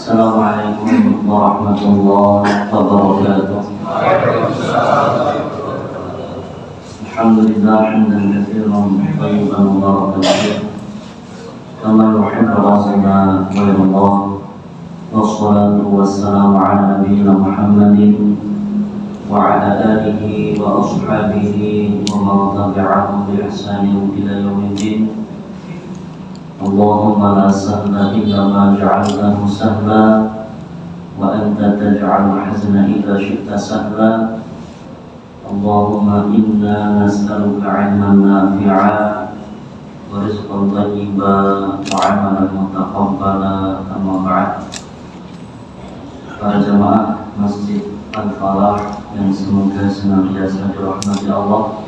Assalamualaikum warahmatullahi wabarakatuh. Alhamdulillah hamdan katsiran thayyiban mubarakan fihi kama yuhibbu rabbuna wa yarda. Wassalatu wassalamu ala nabiyyina Muhammadin wa ala alihi wa ashabihi wa man tabi'ahum bi ihsanin ila yaumiddin. Allahumma la sahla illa ma ja'altahu sahla wa anta taj'alul hazna idza syi'ta sahla. Allahumma inna nas'aluka 'ilman nafi'a wa rizqan thayyiban wa 'amalan mutaqabbala. Amma ba'd. Para jamaah Masjid Al-Falah yang semoga senantiasa dirahmati Allah,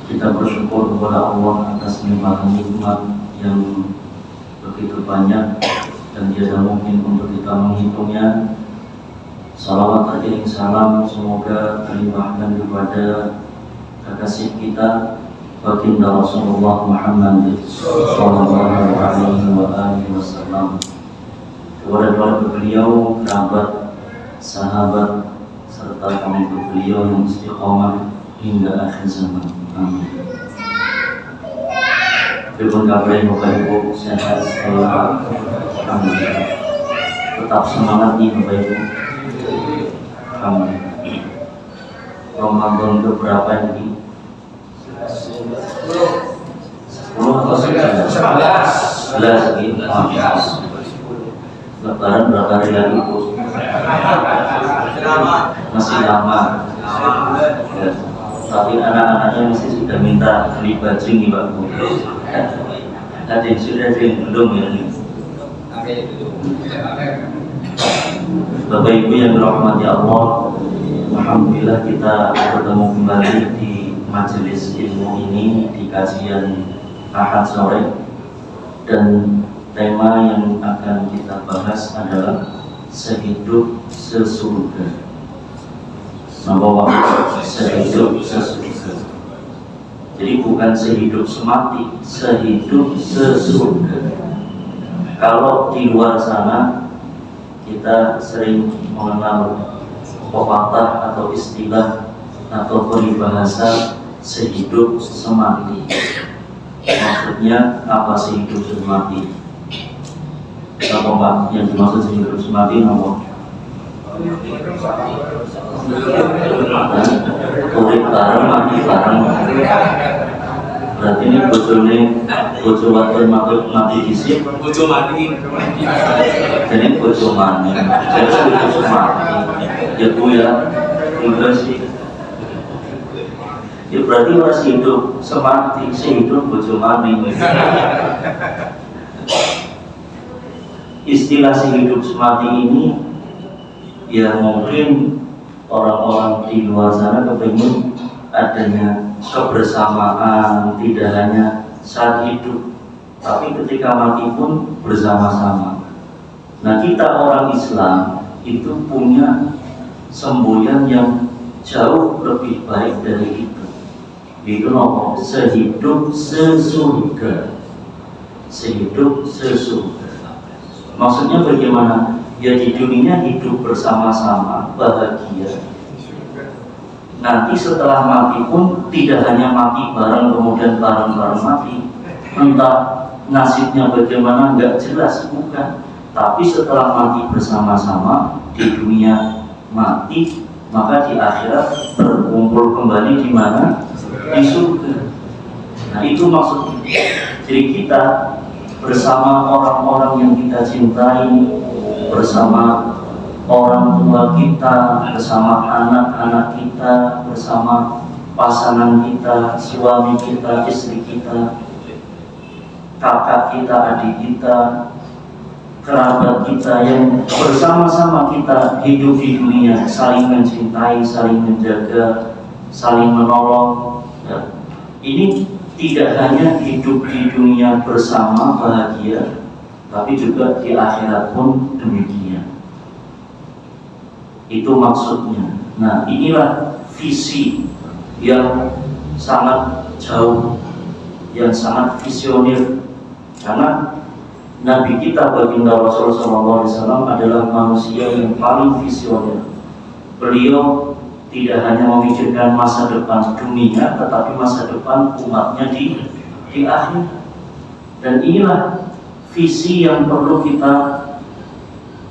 kita bersyukur kepada Allah atas nikmat-nikmat yang begitu banyak dan tiada mungkin untuk kita menghitungnya. Salawat teriring salam semoga terlimpahkan kepada kekasih kita baginda Rasulullah Muhammad sallallahu alaihi wasallam, kepada beliau, kerabat, sahabat serta pengikut beliau yang istiqomah hingga akhir zaman. Amin. Terima kasih Bapak Ibu, sehat selalu. Alhamdulillah. Tetap semangat nih Bapak Ibu. Alhamdulillah. Ramadan ke berapa ini? 10 atau 11? 11 ini. Lebaran berapa hari lagi Bu? Masih lama. Ya. Tapi anak-anaknya masih sudah minta beli bajing nih Pak Bu. Ada yang sudah, ada yang belum ya nih. Bapak Ibu yang dirahmati Allah, alhamdulillah kita bertemu kembali di majelis ilmu ini di kajian Ahad sore, dan tema yang akan kita bahas adalah sehidup sesurga. Bahwa sehidup sesurga. Jadi bukan sehidup semati, sehidup sesurga. Kalau di luar sana kita sering mengenal pepatah atau istilah atau peribahasa sehidup semati. Maksudnya apa sehidup semati? Apa Pak yang dimaksud sehidup semati? Apa? Urip bareng mati bareng. Berarti ini bojo wadon mati disik, bojo mati. Jadi bojo mati. Jadi bojo mati. Ya Bu ya, enggak sih. Ya berarti masih hidup semati, sehidup bojo mati. Istilah sehidup semati ini ya mungkin orang-orang di luar sana kepingin adanya kebersamaan, tidak hanya saat hidup, tapi ketika mati pun bersama-sama. Nah kita orang Islam itu punya semboyan yang jauh lebih baik dari itu. Itu nopo sehidup sesurga. Sehidup sesurga. Maksudnya bagaimana? Ya di dunia hidup bersama-sama, bahagia. Nanti setelah mati pun tidak hanya mati bareng kemudian bareng-bareng mati. Entah nasibnya bagaimana nggak jelas, bukan. Tapi setelah mati bersama-sama di dunia mati, maka di akhirat berkumpul kembali di mana? Di surga. Nah itu maksudnya. Jadi kita bersama orang-orang yang kita cintai, bersama orang tua kita, bersama anak-anak kita, bersama pasangan kita, suami kita, istri kita, kakak kita, adik kita, kerabat kita yang bersama-sama kita hidup di dunia, saling mencintai, saling menjaga, saling menolong. Ya. Ini tidak hanya hidup di dunia bersama bahagia, tapi juga di akhirat pun demikian. Itu maksudnya. Nah inilah visi yang sangat jauh, yang sangat visioner. Karena Nabi kita baginda Rasulullah SAW adalah manusia yang paling visioner. Beliau tidak hanya memikirkan masa depan dunia, tetapi masa depan umatnya di akhir. Dan inilah visi yang perlu kita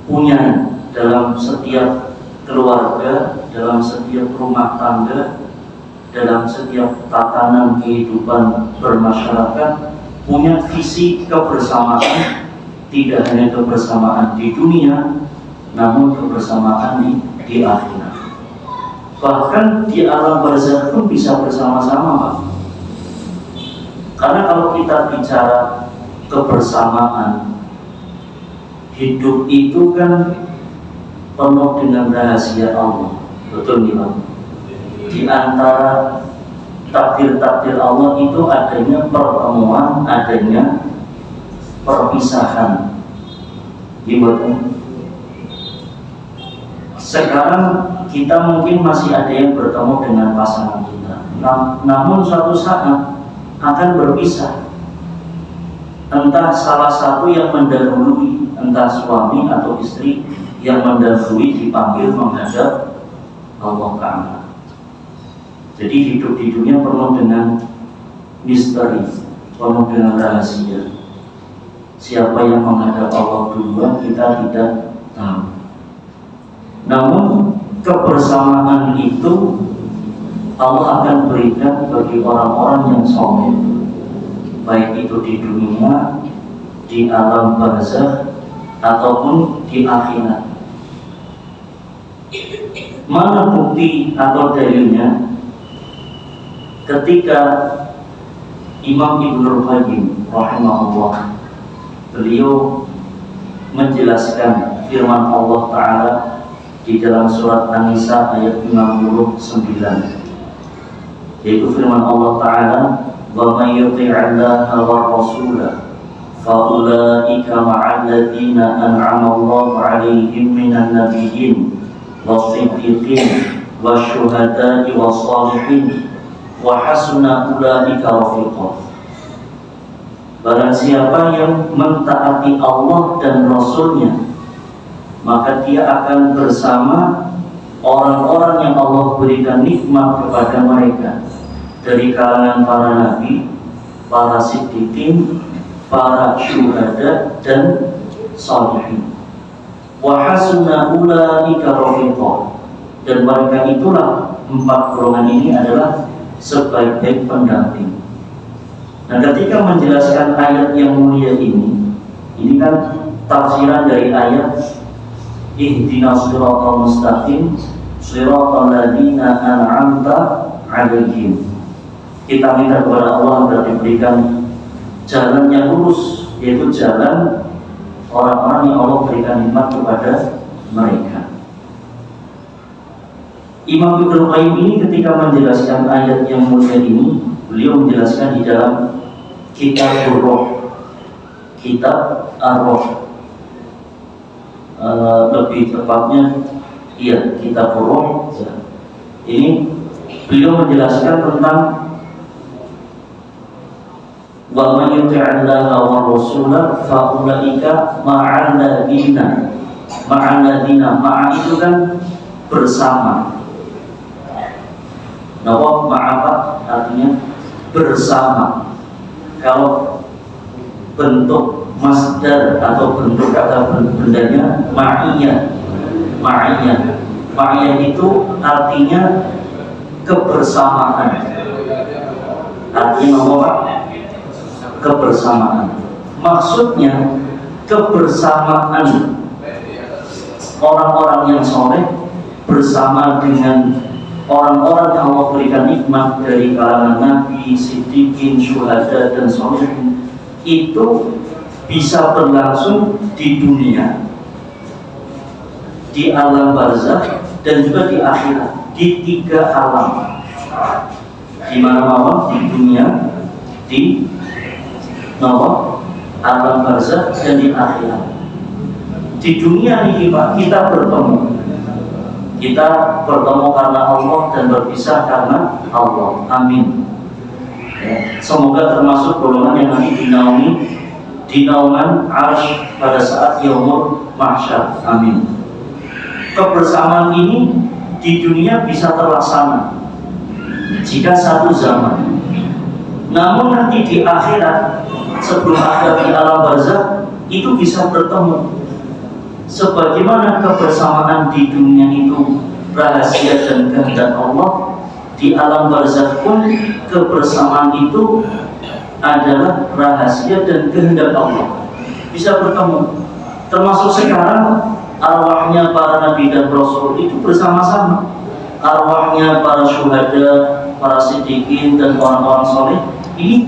punya dalam setiap keluarga, dalam setiap rumah tangga, dalam setiap tatanan kehidupan bermasyarakat, punya visi kebersamaan, tidak hanya kebersamaan di dunia, namun kebersamaan di akhirat. Bahkan di alam barzakh pun bisa bersama-sama, Pak. Karena kalau kita bicara kebersamaan, hidup itu kan penuh dengan rahasia Allah, betul nih, Pak? Di antara takdir-takdir Allah itu adanya pertemuan, adanya perpisahan. Gimana? Sekarang kita mungkin masih ada yang bertemu dengan pasangan kita, namun suatu saat akan berpisah. Entah salah satu yang mendahului, entah suami atau istri yang mendahului dipanggil menghadap Allah Ta'ala. Jadi hidup di dunia penuh dengan misteri, penuh dengan rahasia. Siapa yang menghadap Allah duluan kita tidak tahu. Namun kebersamaan itu Allah akan berikan bagi orang-orang yang saleh, baik itu di dunia, di alam barzakh, ataupun di akhirat. Mana bukti atau dalilnya? Ketika Imam Ibnu Qayyim rahimahullah, beliau menjelaskan firman Allah Ta'ala di dalam surat An-Nisa ayat 59, yaitu firman Allah Ta'ala, wa may yuti'allaha war rasula fa ulaika ma'al ladzina an'ama Allahu 'alaihim minan nabiyyin was-siddiqin wasyuhada'i was-shalihin wa hasuna ulaika rafiqa. Barang siapa yang mentaati Allah dan Rasulnya, maka dia akan bersama orang-orang yang Allah berikan nikmat kepada mereka dari kalangan para nabi, para siddiqin, para syuhada dan shalihin. Wa hasuna ulaika rafiqa. Dan mereka itulah, empat golongan ini adalah sebaik-baik pendamping. Nah, ketika menjelaskan ayat yang mulia ini kan tafsiran dari ayat ihdinas siratal mustaqim siratal ladzina an'amta 'alaihim. Kita minta kepada Allah agar diberikan jalan yang lurus, yaitu jalan orang-orang yang Allah berikan nikmat kepada mereka. Imam Ibnu Qayyim ini ketika menjelaskan ayat yang mulia ini, beliau menjelaskan di dalam Kitab Ar-Ruh, Kitab Ar-Ruh, lebih tepatnya Kitab Ar-Ruh. Ini beliau menjelaskan tentang wa may yuti'allaha wa rasulahu fa ulaika ma'al ladzina. Ma'a itu kan bersama. Nawa ma'apa artinya bersama. Kalau bentuk masdar atau bentuk kata bendanya ma'iyah itu artinya kebersamaan. Artinya apa? Kebersamaan. Maksudnya kebersamaan orang-orang yang soleh bersama dengan orang-orang yang Allah berikan nikmat dari kalangan nabi, siddiqin, syuhada dan sholihin, itu bisa berlangsung di dunia, di alam barzakh, dan juga di akhirat, di tiga alam. Di mana-mana, di dunia, di alam barzakh, dan di akhirat. Di dunia ini Pak, kita bertemu karena Allah dan berpisah karena Allah. Amin. Semoga termasuk golongan yang nanti dinaungi di naungan arsy pada saat yaumul mahsyar. Amin. Kebersamaan ini di dunia bisa terlaksana jika satu zaman. Namun nanti di akhirat, sebelum ada di alam barzakh, itu bisa bertemu. Sebagaimana kebersamaan di dunia itu rahasia dan kehendak Allah, di alam barzakh pun kebersamaan itu adalah rahasia dan kehendak Allah. Bisa bertemu. Termasuk sekarang arwahnya para nabi dan rasul itu bersama-sama. Arwahnya para syuhada, para siddiqin dan orang-orang soleh ini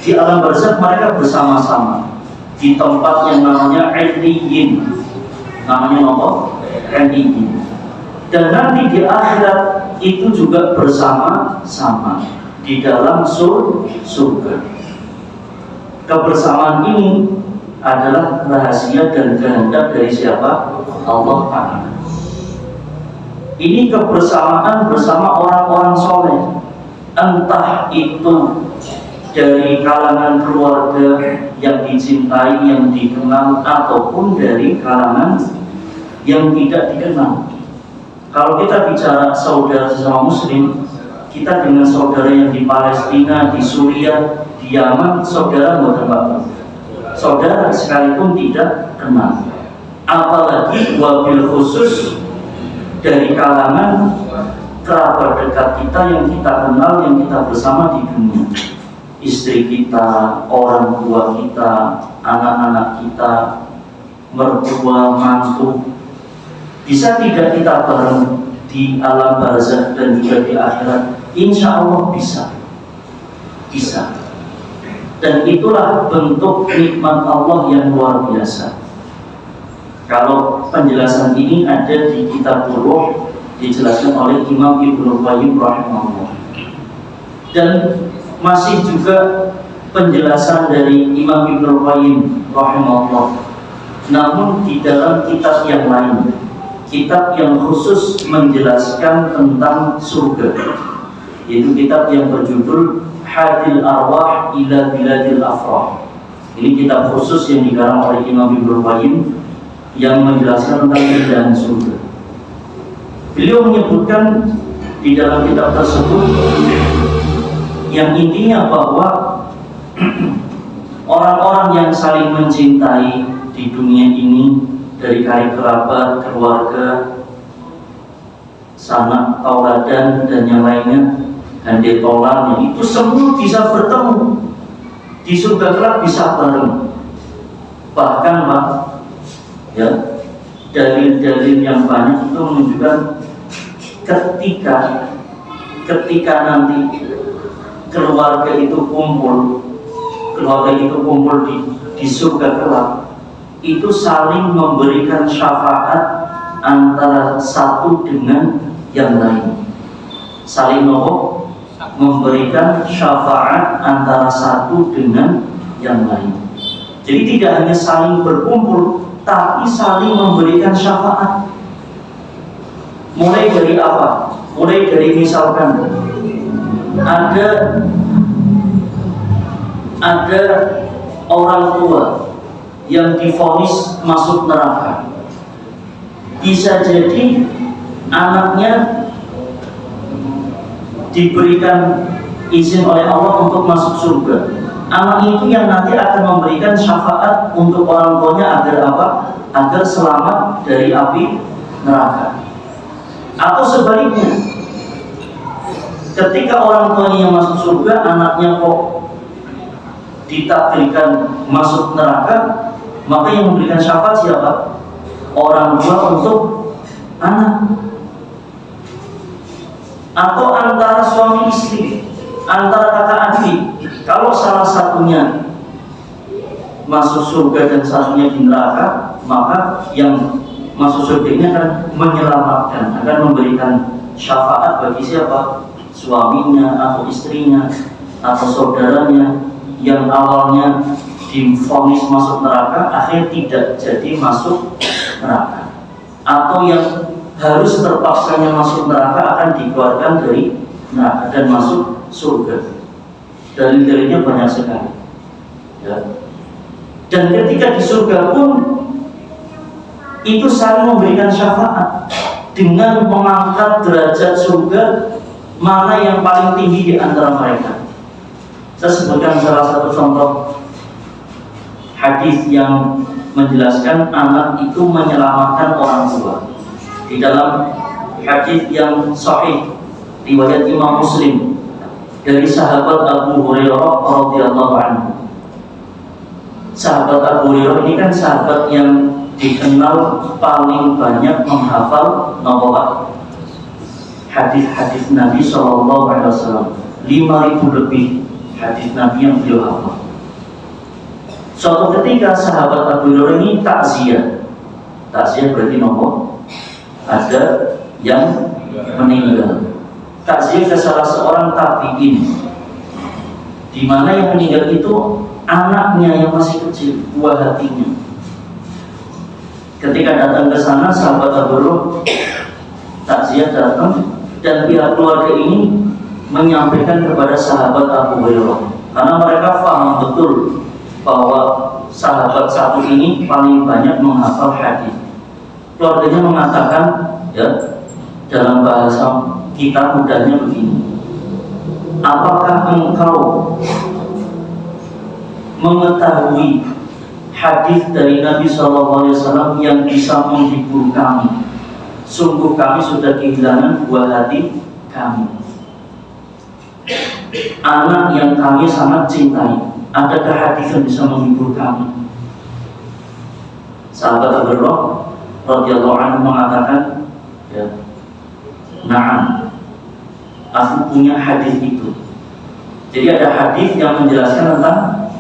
di alam barzakh mereka bersama-sama di tempat yang namanya Illiyin. Namanya apa? Illiyin. Dan nanti di akhirat itu juga bersama-sama di dalam surga. Kebersamaan ini adalah rahasia dan kehendak dari siapa? Allah Ta'ala. Ini kebersamaan bersama orang-orang soleh, entah itu dari kalangan keluarga yang dicintai, yang dikenal, ataupun dari kalangan yang tidak dikenal. Kalau kita bicara saudara sesama muslim, kita dengan saudara yang di Palestina, di Suriah, di Yaman, saudara bukan bapak. Saudara sekalipun tidak kenal. Apalagi wabil khusus dari kalangan kerabat dekat kita yang kita kenal, yang kita bersama di dunia. Istri kita, orang tua kita, anak-anak kita, mertua, mantu. Bisa tidak kita bareng di alam barzakh dan juga di akhirat? Insya Allah bisa. Bisa. Dan itulah bentuk nikmat Allah yang luar biasa. Kalau penjelasan ini ada di kitab Ruh, dijelaskan oleh Imam Ibnu Qayyim rahimahullah. Dan masih juga penjelasan dari Imam Ibnu Qayyim rahimahullah. Namun di dalam kitab yang lain, kitab yang khusus menjelaskan tentang surga, yaitu kitab yang berjudul Hadil Arwah ila Biladil Afrah. Ini kitab khusus yang dikarang oleh Imam Ibnu Qayyim yang menjelaskan tentang keindahan surga. Beliau menyebutkan di dalam kitab tersebut yang intinya bahwa orang-orang yang saling mencintai di dunia ini, dari karib kerabat, keluarga, sanak tauladan dan yang lainnya, hande tolan, itu semua bisa bertemu di surga kelak, bisa bareng. Bahkan Pak, ya, dalil-dalil yang banyak itu menunjukkan ketika nanti keluarga itu kumpul di surga kelak, itu saling memberikan syafaat antara satu dengan yang lain. Saling memberikan syafaat antara satu dengan yang lain. Jadi tidak hanya saling berkumpul, tapi saling memberikan syafaat. Mulai dari apa? Mulai dari misalkan ada orang tua yang divonis masuk neraka. Bisa jadi anaknya diberikan izin oleh Allah untuk masuk surga. Anak itu yang nanti akan memberikan syafaat untuk orang tuanya agar apa? Agar selamat dari api neraka. Atau sebaliknya, ketika orang tuanya yang masuk surga, anaknya kok ditakdirkan masuk neraka, maka yang memberikan syafaat siapa? Orang tua untuk anak. Atau antara suami istri, antara kakak adik, kalau salah satunya masuk surga dan satunya di neraka, maka yang masuk surga ini akan menyelamatkan, akan memberikan syafaat bagi siapa? Suaminya atau istrinya atau saudaranya yang awalnya divonis masuk neraka, akhirnya tidak jadi masuk neraka, atau yang harus terpaksanya masuk neraka akan dikeluarkan dari neraka dan masuk surga. Dalil-dalilnya banyak sekali, ya. Dan ketika di surga pun itu saling memberikan syafaat dengan mengangkat derajat surga mana yang paling tinggi di antara mereka. Saya sebutkan salah satu contoh hadis yang menjelaskan anak itu menyelamatkan orang tua. Di dalam hadis yang sahih riwayat Imam Muslim dari sahabat Abu Hurairah radhiyallahu anhu. Sahabat Abu Hurairah ini kan sahabat yang dikenal paling banyak menghafal hadis-hadis Nabi Shallallahu Alaihi Wasallam. 5.000 lebih hadis Nabi yang beliau hafal. Suatu ketika sahabat Abu Hurairah ini takziah. Takziah berarti ada yang meninggal. Takziah ke salah seorang tabi'in, di mana yang meninggal itu anaknya yang masih kecil, buah hatinya. Ketika datang ke sana, sahabat Abu Hurairah takziah datang dan pihak keluarga ini menyampaikan kepada sahabat Abu Hurairah, karena mereka paham betul bahwa sahabat satu ini paling banyak menghafal hadis. Keluarganya mengatakan, ya, dalam bahasa kita mudahnya begini, apakah engkau mengetahui hadis dari Nabi SAW yang bisa menghibur kami? Sungguh kami sudah kehilangan buah hati kami, anak yang kami sangat cintai. Adakah hadis yang bisa menghibur kami? Sahabat Abu Hurairah radhiyallahu anhu mengatakan, ya, na'am, aku punya hadis itu. Jadi ada hadis yang menjelaskan tentang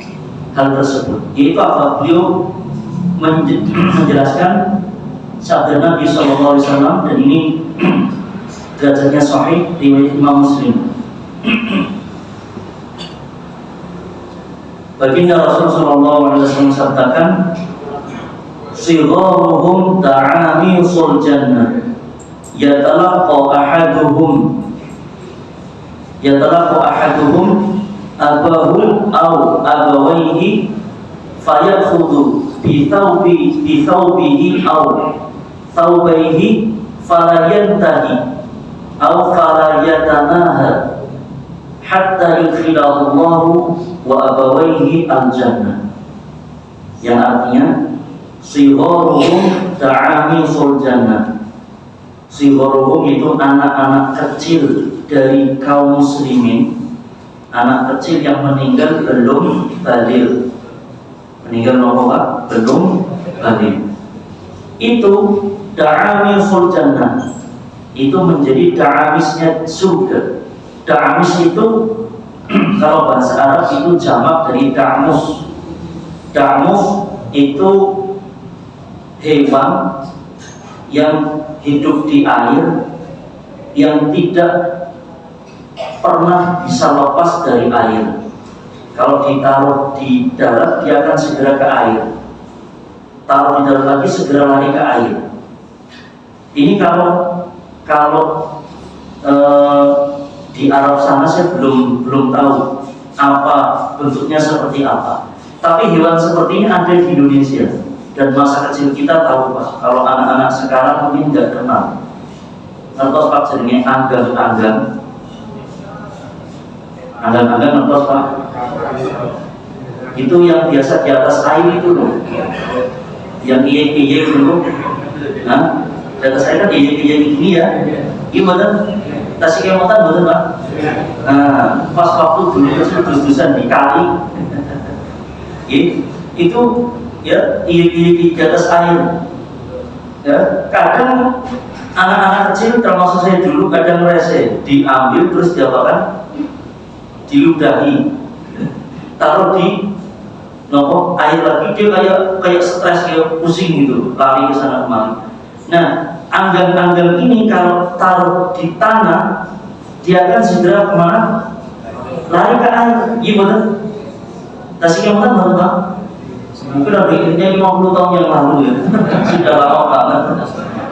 hal tersebut. Yaitu apa? Beliau menjelaskan sabda Nabi SAW, dan ini derajatnya sahih riwayat Imam Muslim. Baginda Rasulullah SAW sabdakan, sigharuhum ta'amisul jannah, yatalaqqa ahaduhum abahu aw abawayhi fayakhudhu bi thawbihi aw thawbayhi fala yantahi aw fala yatanaha hatta yudkhilahu Allahu wa abawayhi al-jannah. Yang artinya sigharuhum ta'amisul jannah. Sigharuhum itu anak-anak kecil dari kaum muslimin, anak kecil yang meninggal belum baligh. Meninggal belum baligh. Itu da'amisul jannah, itu menjadi da'amisnya surga. Da'amis itu kalau bahasa Arab itu jamak dari da'mus. Da'mus itu hewan yang hidup di air, yang tidak pernah bisa lepas dari air. Kalau ditaruh di darat, dia akan segera ke air. Taruh di darat lagi, segera lari ke air. Ini kalau di Arab sana saya belum tahu apa bentuknya seperti apa. Tapi hewan seperti ini ada di Indonesia, dan masa kecil kita tahu, Pak. Kalau anak-anak sekarang mungkin nggak kenal. Ngertos Pak jenenge anggang-anggang. Anggang-anggang ngertos Pak? Itu yang biasa di atas air itu loh. Yang iye-iye dulu. Nah, di atas air kan iye-iye gini ya. Gimana? Tasik kemotan betul Pak? Nah, pas waktu dulu dus-dusan di kali, itu ya di atas air. Ya, kadang anak-anak kecil termasuk saya dulu kadang rese, diambil terus diapakan? Diludahi, taruh di air lagi, dia kayak stres, kayak pusing gitu, lari ke sana kemari. Nah, anggang-anggang ini kalau taruh di tanah, dia akan segera kemana? Lari ke air. Gimana? Tasik kemotan betul Pak? Mungkin ada intinya 50 tahun yang lalu ya. Sudah lama banget.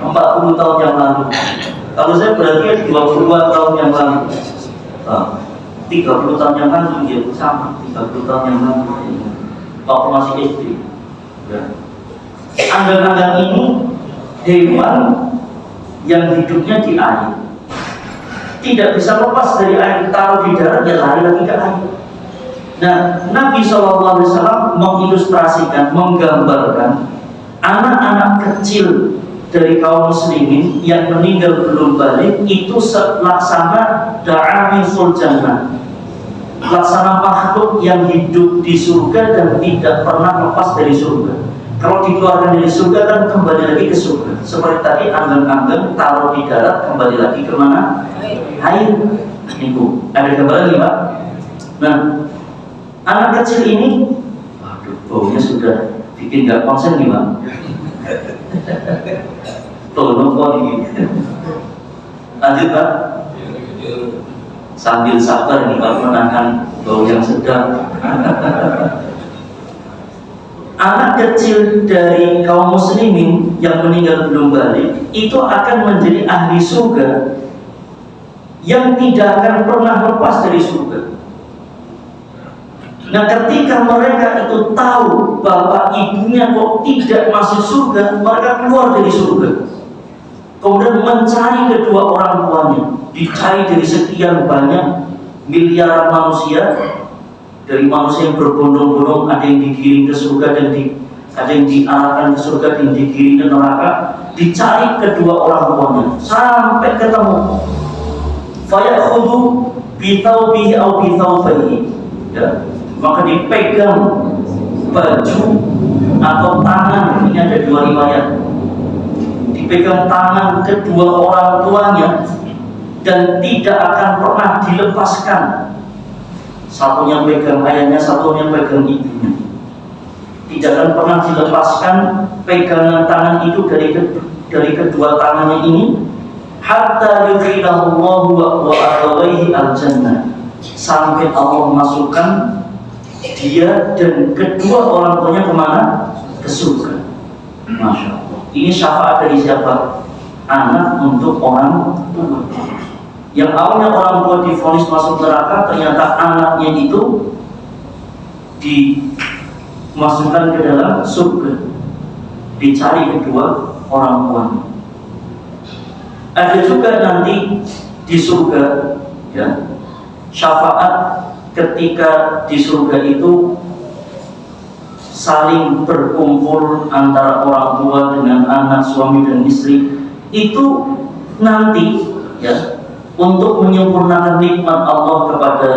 40 tahun yang lalu. Kalau saya berarti 20-an tahun yang lalu. 30 tahun yang lalu ya sama. 30 tahun yang lalu. Waktu masih SD. Ya. Anggang-anggang ini hewan yang hidupnya di air, tidak bisa lepas dari air, taruh di darat ya lari lagi ke air. Nah, Nabi SAW mengilustrasikan, menggambarkan anak-anak kecil dari kaum muslimin yang meninggal belum balik itu laksana da'ami suljannah, laksana makhluk yang hidup di surga dan tidak pernah lepas dari surga. Kalau dikeluarkan dari surga kan kembali lagi ke surga. Seperti tadi anggang-anggang taruh di darat kembali lagi ke mana? Air. Ibu, ada gambaran nih Pak? Nah, anak kecil ini, waduh, baunya sudah bikin nggak konsen nih Pak. Tolong kok gitu. Lanjut Pak. Sambil sabar nih Pak menahan bau yang sedap. Anak kecil dari kaum muslimin yang meninggal belum balik itu akan menjadi ahli surga yang tidak akan pernah lepas dari surga. Nah, ketika mereka itu tahu bahwa ibunya kok tidak masuk surga, mereka keluar dari surga. Kemudian mencari kedua orang tuanya, dicari dari sekian banyak miliaran manusia. Dari manusia yang berbondong-bondong, ada yang digiring ke surga dan ada yang diarahkan ke surga, ada yang digiring ke neraka. Dicari kedua orang tuanya sampai ketemu. Fayakhudhu bitaubihi au bitaubihi. Ya, maka dipegang baju atau tangan, ini ada dua riwayat. Dipegang tangan kedua orang tuanya dan tidak akan pernah dilepaskan. Satunya pegang ayahnya, satunya pegang ibunya. Tidak akan pernah dilepaskan pegangan tangan itu dari kedua tangannya ini, hatta yudkhilahullahu wa abawaihi al-jannah, sampai Allah masukkan dia dan kedua orang tuanya kemana? Ke surga. Masya Allah. Ini syafaat dari siapa? Anak untuk orang tua. Yang awalnya orang tua divonis masuk neraka, ternyata anaknya itu dimasukkan ke dalam surga. Dicari kedua orang tuanya. Ada juga nanti di surga, ya, syafaat ketika di surga itu saling berkumpul antara orang tua dengan anak, suami dan istri. Itu nanti, ya, untuk menyempurnakan nikmat Allah kepada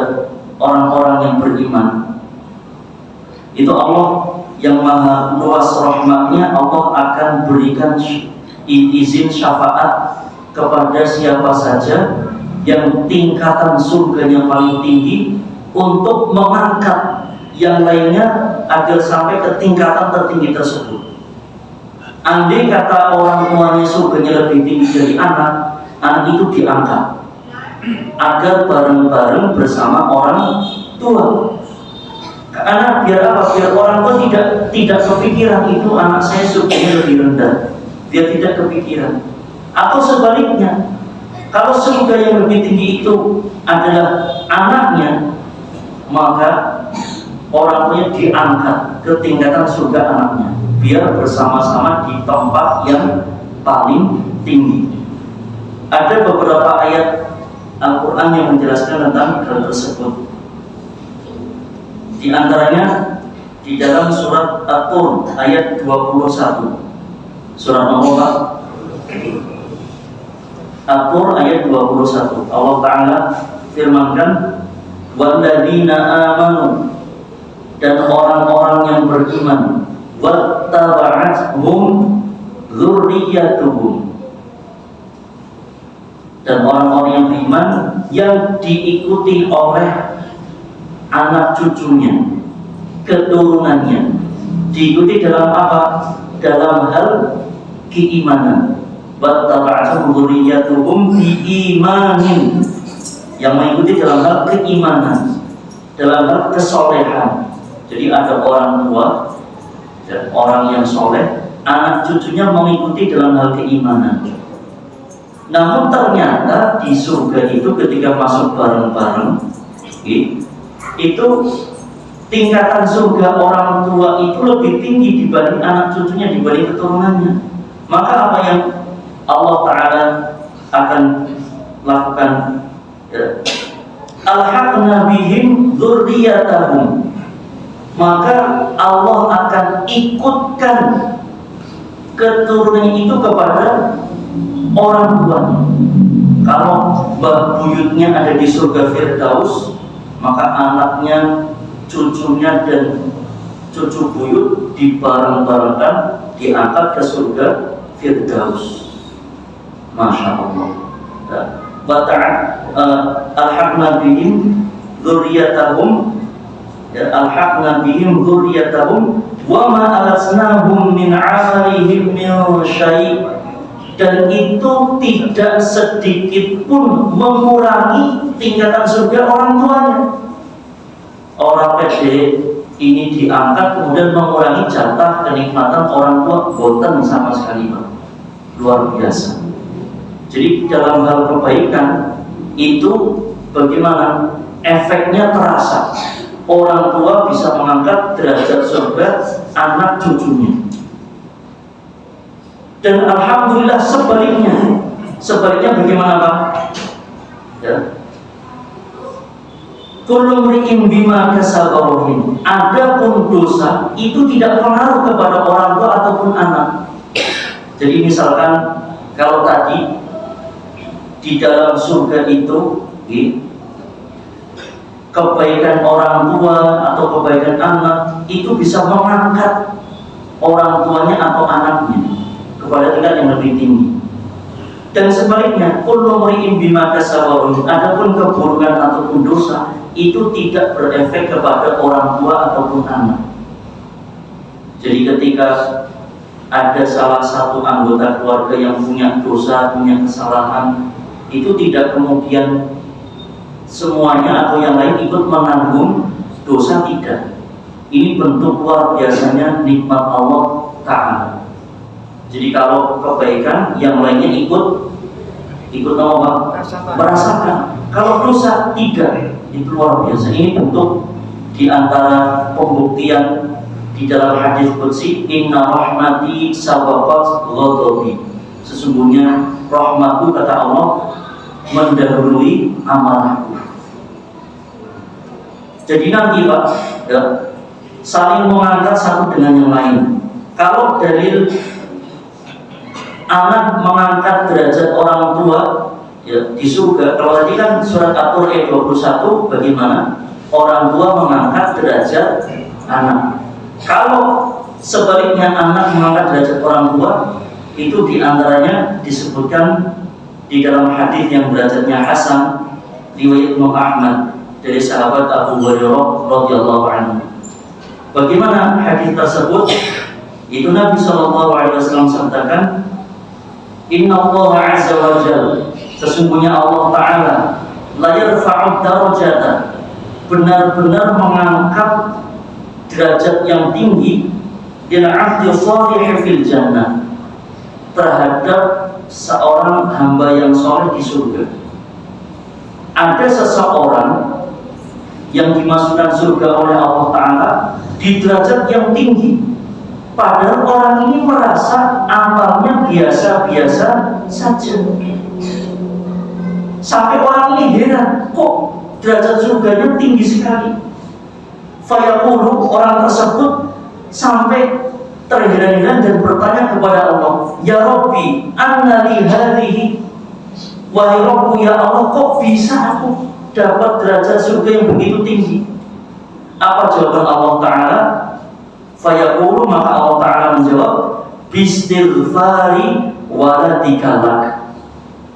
orang-orang yang beriman. Itu Allah yang maha luas rahmatnya, Allah akan berikan izin syafaat kepada siapa saja yang tingkatan surganya paling tinggi untuk mengangkat yang lainnya agar sampai ke tingkatan tertinggi tersebut. Andai kata orang tuanya surganya lebih tinggi dari anak itu diangkat agar bareng-bareng bersama orang tua. Karena biar apa? Biar orang tua tidak kepikiran itu anak saya surganya lebih rendah. Dia tidak kepikiran. Atau sebaliknya, kalau surga yang lebih tinggi itu adalah anaknya, maka orang tuanya diangkat ke tingkatan surga anaknya, biar bersama-sama di tempat yang paling tinggi. Ada beberapa ayat Al-Quran yang menjelaskan tentang hal tersebut. Di antaranya di dalam surat At-Tur ayat 21. Surat nomor At-Tur ayat 21. Allah Ta'ala firmankan, walladzina amanu, dan orang-orang yang beriman, wattaba'athum dzurriyyatuhum, dan orang-orang yang beriman yang diikuti oleh anak cucunya, keturunannya. Diikuti dalam apa? Dalam hal keimanan. Wattaba'athum dzurriyyatuhum biimanin, yang mengikuti dalam hal keimanan, dalam hal kesolehan. Jadi ada orang tua dan orang yang soleh, anak cucunya mengikuti dalam hal keimanan. Namun ternyata di surga itu ketika masuk bareng-bareng, itu tingkatan surga orang tua itu lebih tinggi dibanding anak cucunya, dibanding keturunannya. Maka apa yang Allah Ta'ala akan lakukan, ya, alhaqna bihim dzurriyyatahum, maka Allah akan ikutkan keturunannya itu kepada orang tuanya. Kalau mbah buyutnya ada di surga Firdaus, maka anaknya, cucunya dan cucu buyut dibareng-barengkan diangkat ke surga Firdaus. Masya Allah. Alhaqna bihim dzurriyyatahum, alhaqna bihim dzurriyyatahum wa ma alasnahum min 'amalihim min syai', dan itu tidak sedikit pun mengurangi tingkatan surga orang tuanya. Orang PD ini diangkat kemudian mengurangi jatah kenikmatan orang tua, boten sama sekali, Pak. Luar biasa. Jadi dalam hal kebaikan itu bagaimana efeknya terasa. Orang tua bisa mengangkat derajat surga anak cucunya. Dan alhamdulillah sebaliknya bagaimana, Pak? Ya. Kullu mri'in bima kasaba rahin. Adapun dosa itu tidak pengaruh kepada orang tua ataupun anak. Jadi misalkan kalau tadi di dalam surga itu kebaikan orang tua atau kebaikan anak itu bisa mengangkat orang tuanya atau anaknya kepada tingkat yang lebih tinggi. Dan sebaliknya, kullu mri'in bima kasaba rahin. Adapun keburukan ataupun dosa itu tidak berefek kepada orang tua ataupun anak. Jadi ketika ada salah satu anggota keluarga yang punya dosa, punya kesalahan, itu tidak kemudian semuanya atau yang lain ikut menanggung dosa, tidak. Ini bentuk luar biasanya nikmat Allah Ta'ala. Jadi kalau kebaikan, yang lainnya ikut apa? Merasakan. Kalau dosa tidak, itu luar biasa. Ini bentuk di antara pembuktian di dalam hadis qudsi, inna rahmati sabaqat ghadabi. Sesungguhnya rahmatku, kata Allah, mendahului amarahku. Jadi nanti, Pak, ya, saling mengangkat satu dengan yang lain. Kalau dalil anak mengangkat derajat orang tua, ya, di surga, kalau tadi kan surat At-Tur ayat 21 bagaimana orang tua mengangkat derajat anak. Kalau sebaliknya anak mengangkat derajat orang tua, itu diantaranya disebutkan di dalam hadis yang derajatnya hasan riwayat Imam Ahmad dari sahabat Abu Hurairah radhiyallahu anhu. Bagaimana hadis tersebut? Itu Nabi SAW sabdakan, Inna Allah Azza wa Jalla, sesungguhnya Allah Ta'ala, la yarfa'ud darajata, benar-benar mengangkat derajat yang tinggi, lil 'abdi shalih fil jannah, terhadap seorang hamba yang soleh di surga. Ada seseorang yang dimasukkan surga oleh Allah Ta'ala di derajat yang tinggi, padahal orang ini merasa amalnya biasa-biasa saja. Sampai orang ini heran, kok derajat surganya tinggi sekali. Fayaqulu, orang tersebut sampai terheran-heran dan bertanya kepada Allah, Ya Rabbi, anna li hadhihi, wahai Rabbu, ya Allah, kok bisa aku dapat derajat surga yang begitu tinggi? Apa jawaban Allah Ta'ala? Fayaqulu, maka Allah Ta'ala menjawab, bistighfari waladikalak,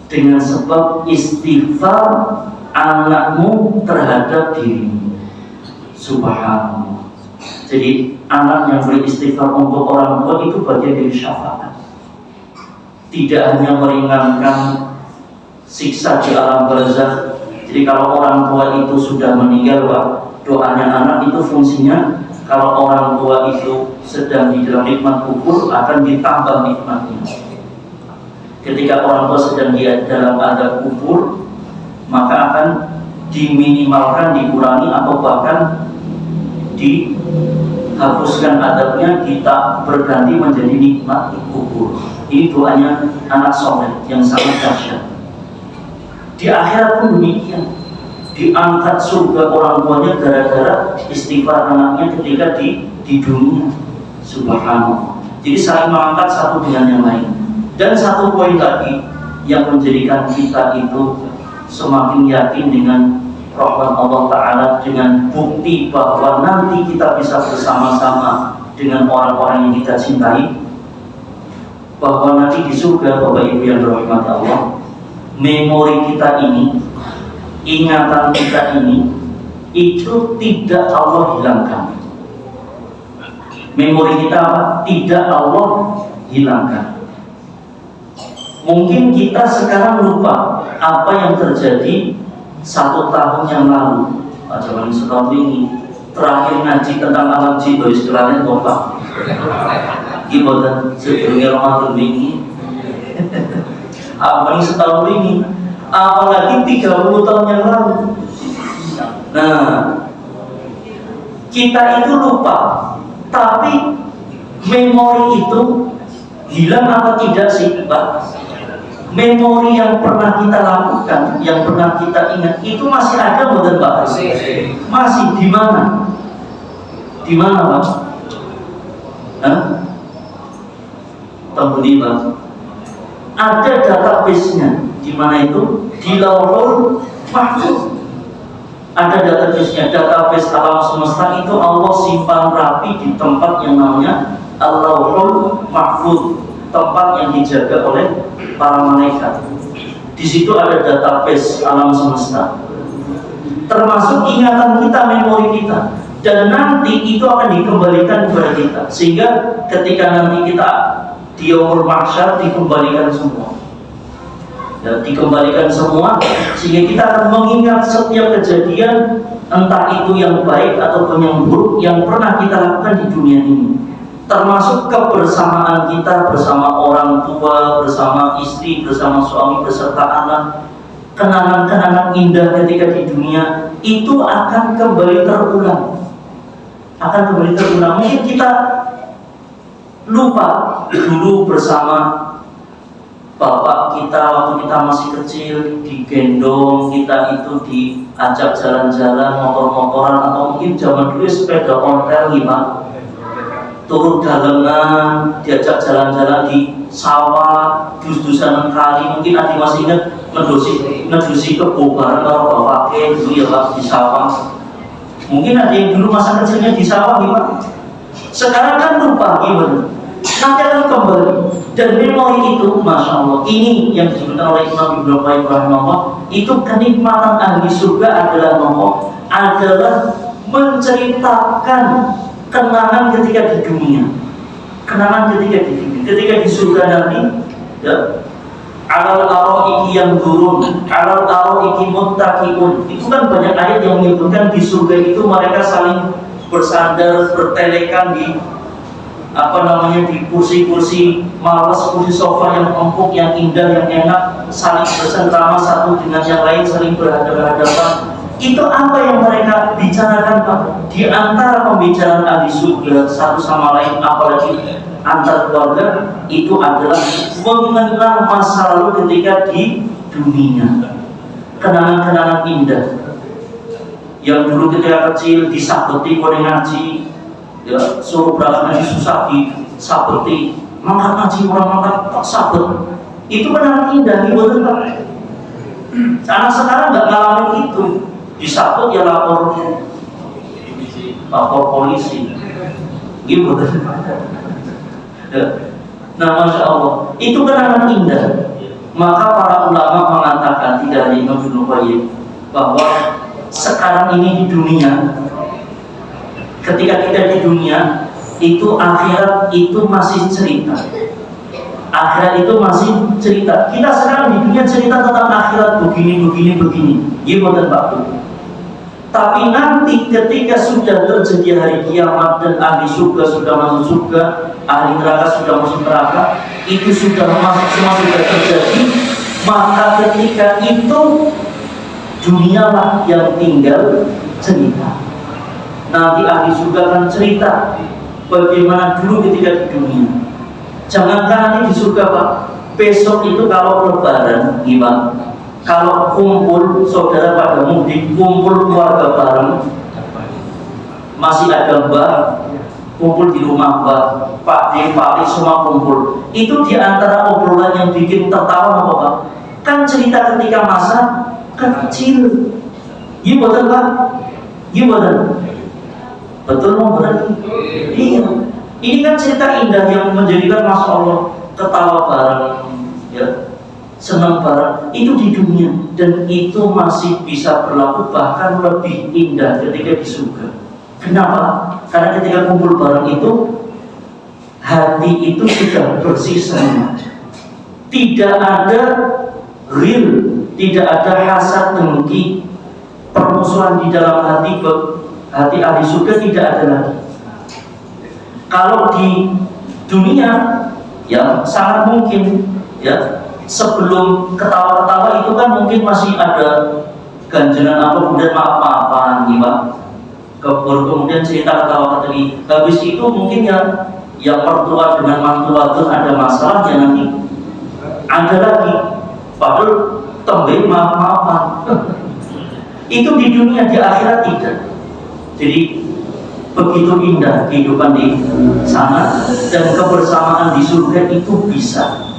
dengan sebab istighfar anakmu terhadap dirimu. Subhanallah. Jadi anak yang beristighfar untuk orang tua itu bagian dari syafaat. Tidak hanya meringankan siksa di alam barzakh. Jadi kalau orang tua itu sudah meninggal, Pak, doanya anak itu fungsinya, kalau orang tua itu sedang di dalam nikmat kubur, akan ditambah nikmatnya. Ketika orang tua sedang di dalam adab kubur, maka akan diminimalkan, dikurangi, atau bahkan dihapuskan adabnya, kita berganti menjadi nikmat di kubur. Ini doanya anak soleh yang sangat dahsyat. Di akhirat pun demikian, diangkat surga orang tuanya gara-gara istighfar anaknya ketika di dunia. Subhanallah. Jadi saling mengangkat satu dengan yang lain. Dan satu poin lagi yang menjadikan kita itu semakin yakin dengan rahmat Allah Ta'ala, dengan bukti bahwa nanti kita bisa bersama-sama dengan orang-orang yang kita cintai, bahwa nanti di surga, Bapak Ibu yang dirahmati Allah, memori kita ini, ingatan kita ini, itu tidak Allah hilangkan. Memori kita tidak Allah hilangkan. Mungkin kita sekarang lupa apa yang terjadi 1 tahun yang lalu. Zaman setahun ini terakhir ngaji tentang alam jiwa istilahnya Bapak. Gimana sebelumnya Ramadan ini? Apa yang setahun ini? Apalagi 30 tahun yang lalu. Nah, kita itu lupa. Tapi memori itu hilang apa tidak sih, Pak? Memori yang pernah kita lakukan, yang pernah kita ingat, itu masih ada, bukan Pak? Masih di mana? Di mana, Pak? Tembuti, Pak. Ada database-nya. Di mana itu? Di Lauhul Mahfuz. Ada database-nya, database alam semesta itu Allah simpan rapi di tempat yang namanya Al-Lauhul Mahfuz, tempat yang dijaga oleh para malaikat. Di situ ada database alam semesta, termasuk ingatan kita, memori kita, dan nanti itu akan dikembalikan kepada kita, sehingga ketika nanti kita di yaumul mahsyar dikembalikan semua. Ya, dikembalikan semua sehingga kita akan mengingat setiap kejadian, entah itu yang baik ataupun yang buruk yang pernah kita lakukan di dunia ini, termasuk kebersamaan kita bersama orang tua, bersama istri, bersama suami, beserta anak. Kenangan-kenangan indah ketika di dunia itu akan kembali terulang, mungkin kita lupa dulu bersama bapak kita waktu kita masih kecil, digendong, kita itu diajak jalan-jalan, motor-motoran, atau mungkin zaman dulu sepeda ontel gimana, turun dalengan, diajak jalan-jalan di sawah, dus-dusan kali. Mungkin nanti masih ingat ngedusi kebobaran kalau bapaknya dulu ya Pak, di sawah. Mungkin ada yang dulu masa kecilnya di sawah gimana. Sekarang kan lupa gimana, nanti akan kembali. Dan memori itu, Masya Allah, ini yang disebutkan oleh Imam Ibnu Qayyim rahimahullah, itu kenikmatan ahli surga adalah menceritakan kenangan ketika di dunia, ketika di surga nanti, ya, alal araiki yang turun, alal araiki muttaqiun. Itu kan banyak ayat yang menyebutkan di surga itu mereka saling bersandar, bertelekan di di kursi-kursi malas, kursi sofa yang empuk, yang indah, yang enak, saling bersengkrama satu dengan yang lain, saling berhadapan-hadapan. Itu apa yang mereka bicarakan, Pak? Di antara pembicaraan ahli surga satu sama lain, apalagi antar keluarga, itu adalah mengenang masa lalu ketika di dunia. Kenangan-kenangan indah yang dulu ketika kecil disabeti kode ngaji, ya, suruh berangkat ngaji susah disabeti, mangkat ngaji orang mangkat tak sabet. Itu kenangan indah, betul Pak? Anak sekarang nggak ngalamin itu, disabet ya lapor polisi, gitu betul. Ya. Nah, Masya Allah, itu kenangan indah. Maka para ulama mengatakan, tidak hanya Imam Ibnu Qayyim, bahwa sekarang ini di dunia, ketika kita di dunia itu, akhirat itu masih cerita. Akhirat itu masih cerita. Kita sekarang di dunia cerita tentang akhirat begini. Iya betul Pak. Tapi nanti ketika sudah terjadi hari kiamat dan ahli surga sudah masuk surga, ahli neraka sudah masuk neraka, itu sudah semua sudah terjadi. Maka ketika itu dunialah yang tinggal cerita. nanti ahli surga akan cerita bagaimana dulu ketika di dunia. Jangankan nanti di surga Pak, besok itu kalau lebaran gimana? Kalau kumpul saudara pada mudik, kumpul keluarga bareng, masih ada Mbak kumpul di rumah Mbak, Pak D, Pak D semua kumpul. Itu diantara obrolan yang bikin tertawa apa Pak? Kan cerita ketika masa kecil. Iya betul Pak? Iya betul. Betul mau berarti? Iya. Ini kan cerita indah yang menjadikan Masya Allah ketawa bareng, ya, senang bareng. Itu di dunia dan itu masih bisa berlaku bahkan lebih indah ketika di surga. Kenapa? Karena ketika kumpul bareng itu hati itu sudah bersih semua. Tidak ada real, tidak ada hasad dengki, permusuhan di dalam hati ahli surga tidak ada lagi. Kalau di dunia ya sangat mungkin ya sebelum ketawa-ketawa itu kan mungkin masih ada ganjelan apa kemudian maaf-maafan gitu Pak. Kemudian cerita ketawa tadi. Habis itu mungkin ya yang mertua dengan mantua itu ada masalah ya nanti ada lagi. Padahal tembe maaf-maafan. Itu di dunia, di akhirat tidak. Jadi begitu indah kehidupan di sana dan kebersamaan di surga itu bisa.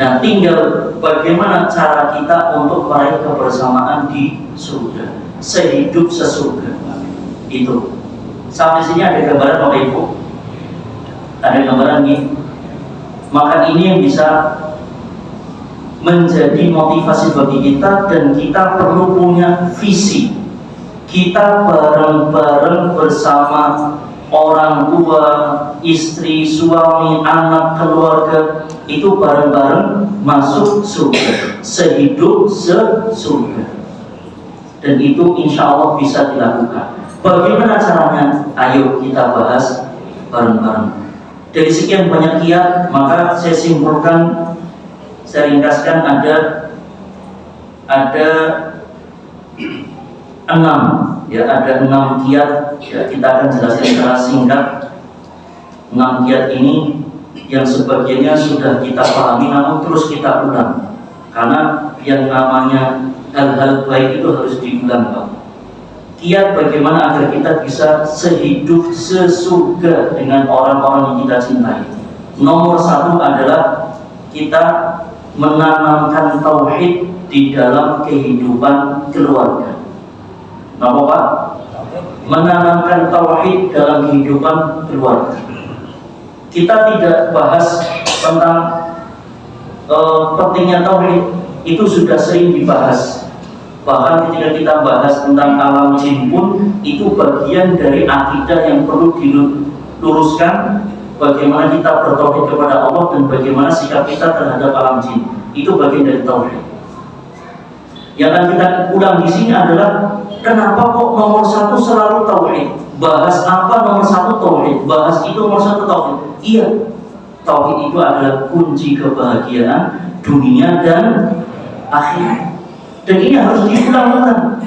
Nah, tinggal bagaimana cara kita untuk meraih kebersamaan di surga, sehidup sesurga. Itu. Sampai sini ada gambaran Bapak Ibu. Ada gambaran ini. Maka ini yang bisa menjadi motivasi bagi kita dan kita perlu punya visi. Kita bareng-bareng bersama orang tua, istri, suami, anak, keluarga itu bareng-bareng masuk surga, sehidup sesurga. Dan itu insya Allah bisa dilakukan. Bagaimana caranya? Ayo kita bahas bareng-bareng. Dari sekian banyak kiat, maka saya simpulkan, saya ringkaskan ada 6 ya, ada 6 kiat ya, kita akan jelaskan secara singkat. 6 kiat ini yang sebagiannya sudah kita pahami namun terus kita ulang karena yang namanya hal-hal baik itu harus diulang Pak. Kiat bagaimana agar kita bisa sehidup sesurga dengan orang-orang yang kita cintai. Nomor 1 adalah kita menanamkan tauhid di dalam kehidupan keluarga. Nama Pak? Menanamkan tauhid dalam kehidupan keluarga. Kita tidak bahas tentang pentingnya tauhid, itu sudah sering dibahas. Bahkan ketika kita bahas tentang alam jin pun itu bagian dari akidah yang perlu diluruskan. Bagaimana kita bertauhid kepada Allah dan bagaimana sikap kita terhadap alam jin, itu bagian dari tauhid. Yang akan kita ulang di sini adalah kenapa kok nomor 1 selalu tauhid? Bahas apa nomor 1 tauhid? Bahas itu nomor 1 tauhid. Iya, tauhid itu adalah kunci kebahagiaan dunia dan akhirat. Dan ini harus diulang-ulang.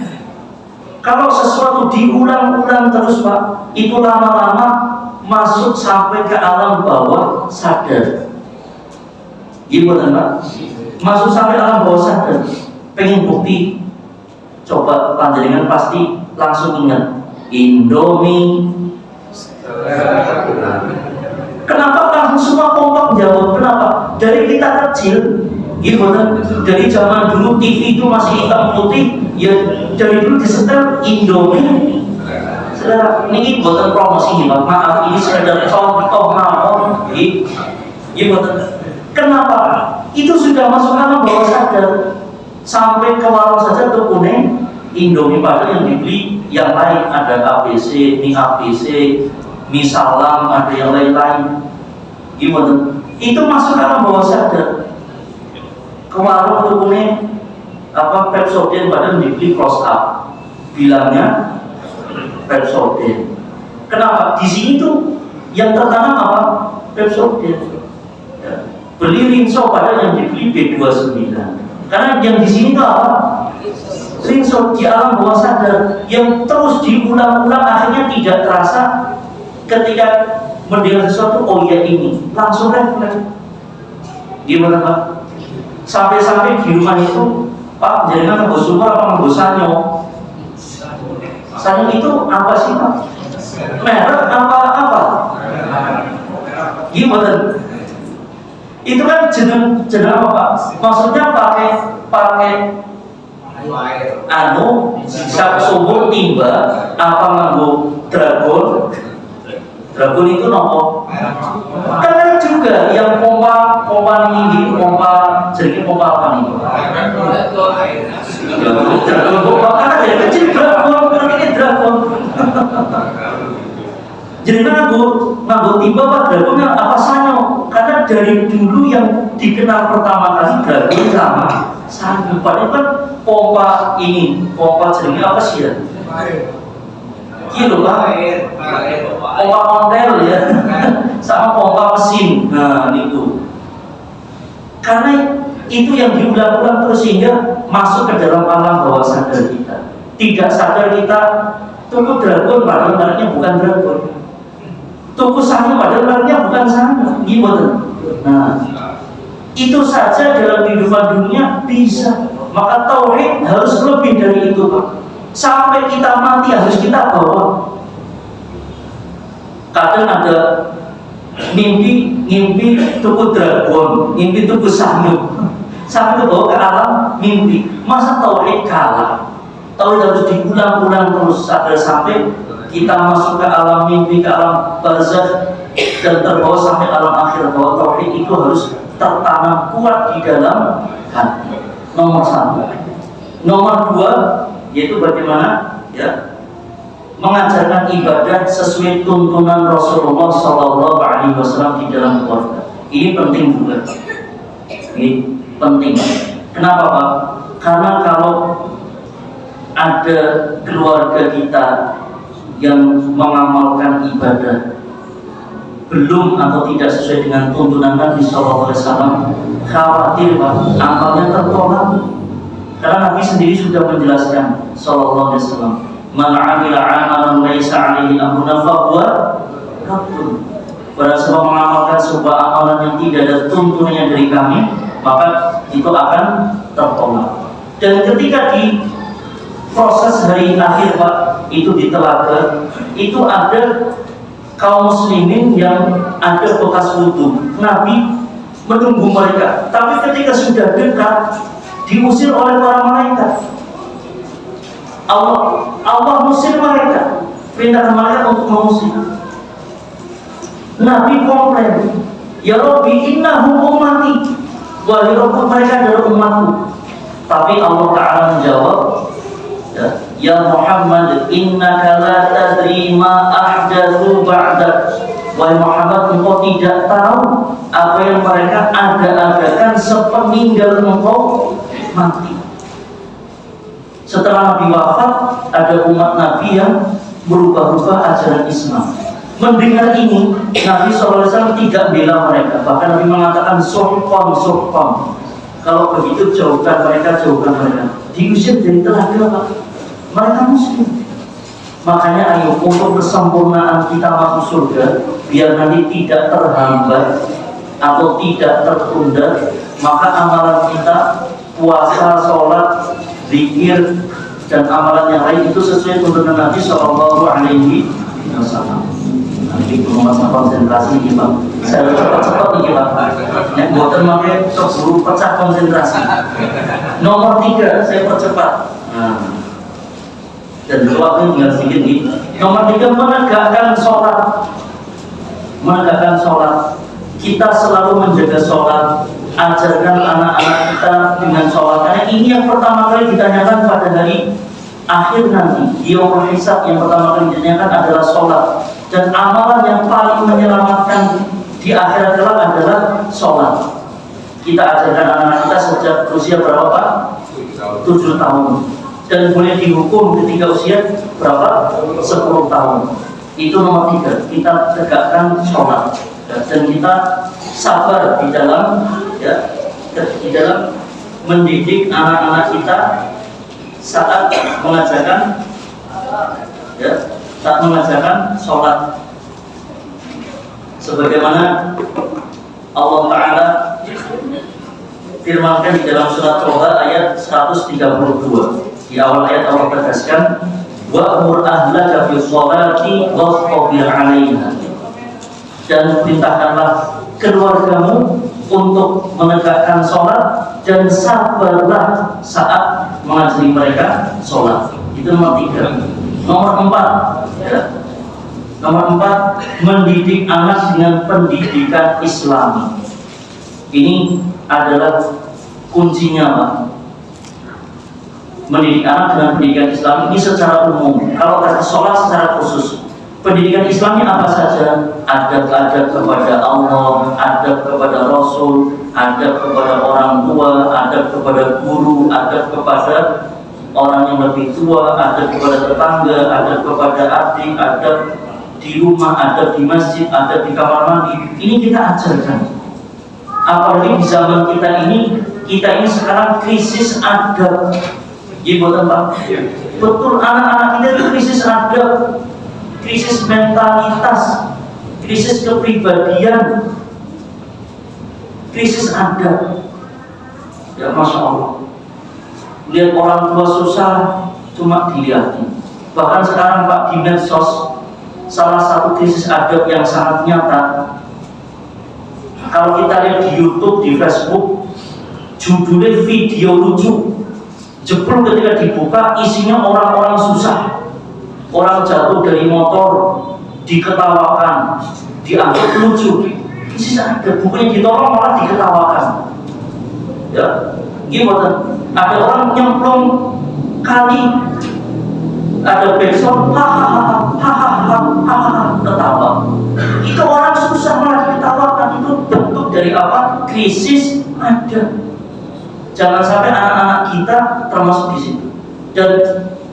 Kalau sesuatu diulang-ulang terus Pak, itu lama-lama masuk sampai ke alam bawah sadar. Gimana Pak? Masuk sampai alam bawah sadar. Pengen bukti, coba panjenengan pasti langsung ingat Indomie. Kenapa langsung semua kompak jawab? Kenapa? Dari kita kecil, gitu kan? Dari zaman dulu TV itu masih hitam putih, ya dari dulu disetel Indomie. Saudara, ini buatan promosi nih, maaf ini sekedar contoh mawon, gitu. Kenapa? Itu sudah masuk alam bawah sadar. Sampai ke warung saja tuh kuning Indomie padahal yang dibeli yang lain ada ABC, mie ABC, mie salam, ada yang lain-lain. Gimana? Itu masuk alam bawah sadar. Ke warung tuh kuning apa Pepsodent padahal dibeli close up. Bilangnya Pepsodent. Kenapa? Di sini tuh yang tertanam apa? Pepsodent. Ya. Beli Rinso padahal yang dibeli B29. Karena yang di sini tuh apa? screenshot di alam bawah sadar yang terus diulang-ulang, akhirnya tidak terasa ketika mendengar sesuatu, oh ya ini, langsung refleks. Gimana Pak? Sampai-sampai di rumah itu, Pak, jaringan nggak sumber apa nggak sanyo? Sanyo itu apa sih Pak? Merek apa? Gimana? Itu kan jeneng apa Pak? Maksudnya pakai sak sumur timba apa nganggo dragon itu nopo kan juga yang pompa tinggi, pompa apa nih? Dragon pompa kan dari kecil dragon jadi nganggo timba apa dragon apa sanyo, karena dari dulu yang dikenal pertama kali dragon sama sanyo. Padahal kan pompa jenenge apa sih ya? Kilo Pak, pompa kontel ya, sama pompa mesin. Nah itu, karena itu yang diulang-ulang terus sehingga masuk ke dalam alam bawah sadar kita. Tidak sadar kita tuku dragon padahal mereknya bukan dragon, tuku sanyo padahal mereknya bukan sanyo. Gimana? Nah itu saja dalam kehidupan dunia bisa. Maka tauhid harus lebih dari itu Pak. Sampai kita mati harus kita bawa. Kadang ada mimpi tuku dragon, mimpi tuku sanyo, sampai bawa ke alam mimpi. Masa tauhid kalah? Tauhid harus diulang-ulang terus sampai kita masuk ke alam mimpi, ke alam barzakh, dan terbawa sampai alam akhir. Bahwa tauhid itu harus tertanam kuat di dalam hati. Nomor satu. Nomor dua, yaitu bagaimana ya mengajarkan ibadah sesuai tuntunan Rasulullah SAW di dalam keluarga. Ini penting juga. Ini penting. Kenapa Pak? Karena kalau ada keluarga kita yang mengamalkan ibadah belum atau tidak sesuai dengan tuntunan Nabi SAW, khawatir Pak, amalnya tertolak. Karena Nabi sendiri sudah menjelaskan sallallahu alaihi wasallam, "Man 'amila 'amalan laisa 'alaihi amruna fahuwa raddun." Barang siapa mengamalkan sebuah amalan yang tidak ada tuntunannya dari kami, maka itu akan tertolak. Dan ketika di proses hari akhir Pak, itu di telaga, itu ada kaum muslimin yang ada bekas wudu. Nabi menunggu mereka, tapi ketika sudah dekat diusir oleh para malaikat. Allah musir mereka, perintahkan malaikat untuk mengusir. Nabi komplain, ya Rabbi innahum ummati, wahai Rabb, mereka adalah umatku. Tapi Allah Ta'ala menjawab, ya Muhammad innaka la tadri ma ahdatsu ba'dak. Wahai Muhammad, engkau tidak tahu apa yang mereka ada-adakan sepeninggal engkau mati. Setelah Nabi wafat, ada umat Nabi yang berubah-ubah ajaran Islam. Mendengar ini, Nabi SAW tidak bela mereka. Bahkan Nabi mengatakan surqam. Kalau begitu jauhkan mereka. Diusir dari telaga, mereka muslim. Makanya ayo untuk kesempurnaan kita masuk surga, biar nanti tidak terhambat atau tidak tertunda, maka amalan kita, puasa, sholat, zikir, dan amalan yang lain itu sesuai tuntunan Nabi Sallallahu Alaihi Wasallam. Nanti masa konsentrasi nih Pak, saya cepat nih Pak. Yang buatan pakai sebelum pecah konsentrasi. Nomor 3 saya percepat. Dan waktu tinggal sedikit nih. Nomor 3, menegakkan sholat. Kita selalu menjaga sholat. Ajarkan anak-anak kita dengan sholat. Karena ini yang pertama kali ditanyakan pada hari akhir nanti. Yaumul hisab yang pertama kali ditanyakan adalah sholat. Dan amalan yang paling menyelamatkan di akhirat kelak adalah sholat. Kita ajarkan anak-anak kita sejak usia berapa Pak? 7 tahun. Dan boleh dihukum ketika usia berapa? 10 tahun. Itu nomor 3. Kita tegakkan sholat. Dan kita sabar di dalam mendidik anak-anak kita saat mengajarkan ya, saat mengajarkan sholat, sebagaimana Allah Ta'ala firmankan di dalam surat Toba ayat 132. Di awal ayat Allah tegaskan, wa'mur ahlaka bis sholati wastabir 'alaiha, dan perintahkanlah keluargamu untuk menegakkan sholat dan sabarlah saat mengajari mereka sholat. Itu nomor 3. Nomor 4 ya. Nomor 4, mendidik anak dengan pendidikan Islami. Ini adalah kuncinya, Pak. Mendidik anak dengan pendidikan Islam ini secara umum. Kalau tadi sholat secara khusus, pendidikan Islamnya apa saja? Adab-adab kepada Allah, adab kepada Rasul, adab kepada orang tua, adab kepada guru, adab kepada orang yang lebih tua, adab kepada tetangga, adab kepada adik, adab di rumah, adab di masjid, adab di kamar mandi. Ini kita ajarkan. Apalagi di zaman kita ini sekarang krisis adab. Ibu Pak, betul, anak-anak kita itu krisis adab, krisis mentalitas, krisis kepribadian, krisis adab. Ya Masya Allah, lihat orang tua susah cuma dilihatin. Bahkan sekarang Pak, di medsos salah satu krisis adab yang sangat nyata. Kalau kita lihat di YouTube, di Facebook, judulnya video lucu, jebol ketika dibuka isinya orang-orang susah, orang jatuh dari motor diketawakan, dianggap lucu. Krisis adab, bukannya ditolong malah diketawakan. Ya, gimana? Ada orang nyemplung kali, ada backsound, hahaha, ketawa. Itu orang susah malah diketawakan. Itu bentuk dari apa? Krisis adab. Jangan sampai anak-anak kita termasuk di situ. Dan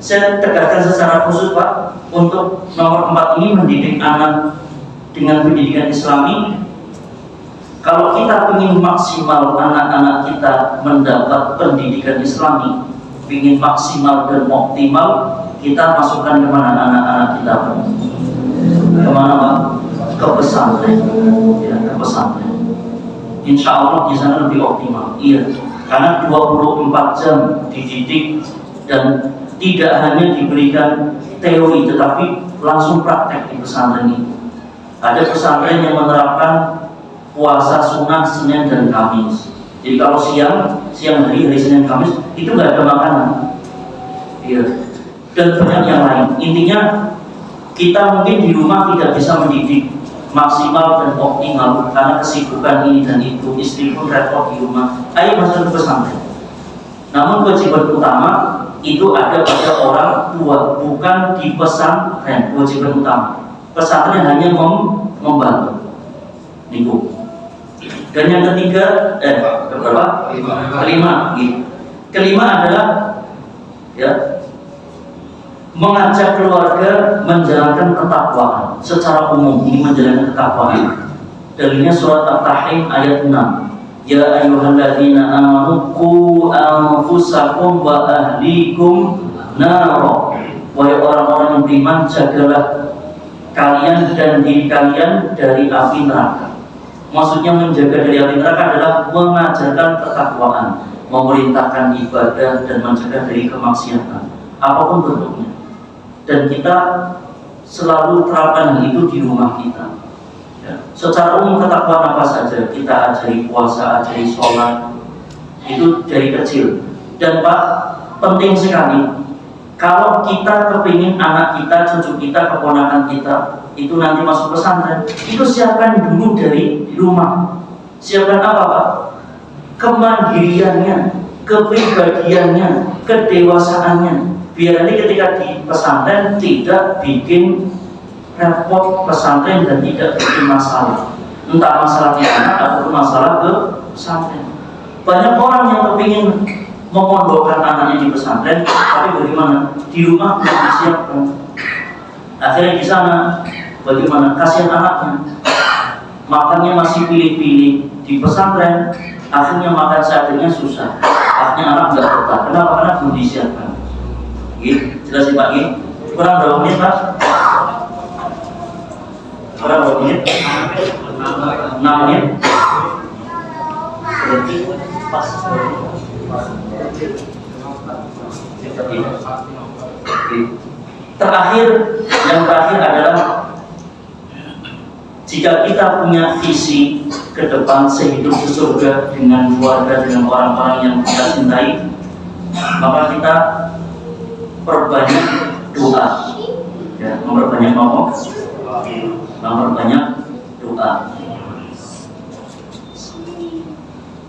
saya tegaskan secara khusus, Pak, untuk nomor 4 ini, mendidik anak dengan pendidikan Islami. Kalau kita ingin maksimal anak-anak kita mendapat pendidikan Islami, ingin maksimal dan optimal, kita masukkan kemana anak-anak kita? Kemana, Pak? Ke pesantren. Ya, ke pesantren. Insya Allah di sana lebih optimal. Iya, karena 24 jam dididik dan tidak hanya diberikan teori, tetapi langsung praktek di pesantren ini. Ada pesantren yang menerapkan puasa sunnah Senin dan Kamis. Jadi kalau siang hari Senin Kamis itu nggak ada makanan. Iya. Dan banyak yang lain. Intinya kita mungkin di rumah tidak bisa mendidik maksimal dan optimal karena kesibukan ini dan itu, istri pun repot di rumah. Ayo masuk ke pesantren. Namun kewajiban utama itu ada pada orang tua, bukan di pesantren. Kewajiban utama pesantren hanya membantu. Niku. Dan yang ketiga, berapa? Kelima adalah ya, mengajak keluarga menjalankan ketakwaan secara umum. Ini menjalankan ketakwaan. Dalilnya surat At-Tahrim ayat 6. Ya ayyuhalladzina amanu qu anfusakum wa ahlikum naro. Wahai orang-orang yang beriman, jagalah kalian dan diri kalian dari api neraka. Maksudnya menjaga dari api neraka adalah mengajarkan ketakwaan, memerintahkan ibadah dan mencegah dari kemaksiatan apapun bentuknya. Dan kita selalu terapkan itu di rumah kita. Ya. Secara umum ketakwaan apa saja kita ajari, puasa, ajari sholat, itu dari kecil. Dan Pak, penting sekali kalau kita kepingin anak kita, cucu kita, keponakan kita itu nanti masuk pesantren, itu siapkan dulu dari rumah. Siapkan apa, Pak? Kemandiriannya, kepribadiannya, kedewasaannya, biar nanti ketika di pesantren tidak bikin repot pesantren dan tidak bikin masalah, entah masalah di anak ataupun masalah ke pesantren. Banyak orang yang kepingin memondokkan anaknya di pesantren, tapi bagaimana? Di rumah belum disiapkan. Akhirnya di sana bagaimana? Kasihan anaknya, makannya masih pilih-pilih. Di pesantren akhirnya makan seadanya susah. Akhirnya anak nggak betah. Kenapa? Karena belum disiapkan. Jelas Pak Ki? Kurang berapa menit Pak? Kurang berapa menit? 6 menit. Berarti pas. Terakhir, yang terakhir adalah jika kita punya visi ke depan sehidup sesurga dengan keluarga, dengan orang-orang yang kita cintai, maka kita perbanyak doa, ya, memperbanyak ngomong, memperbanyak doa.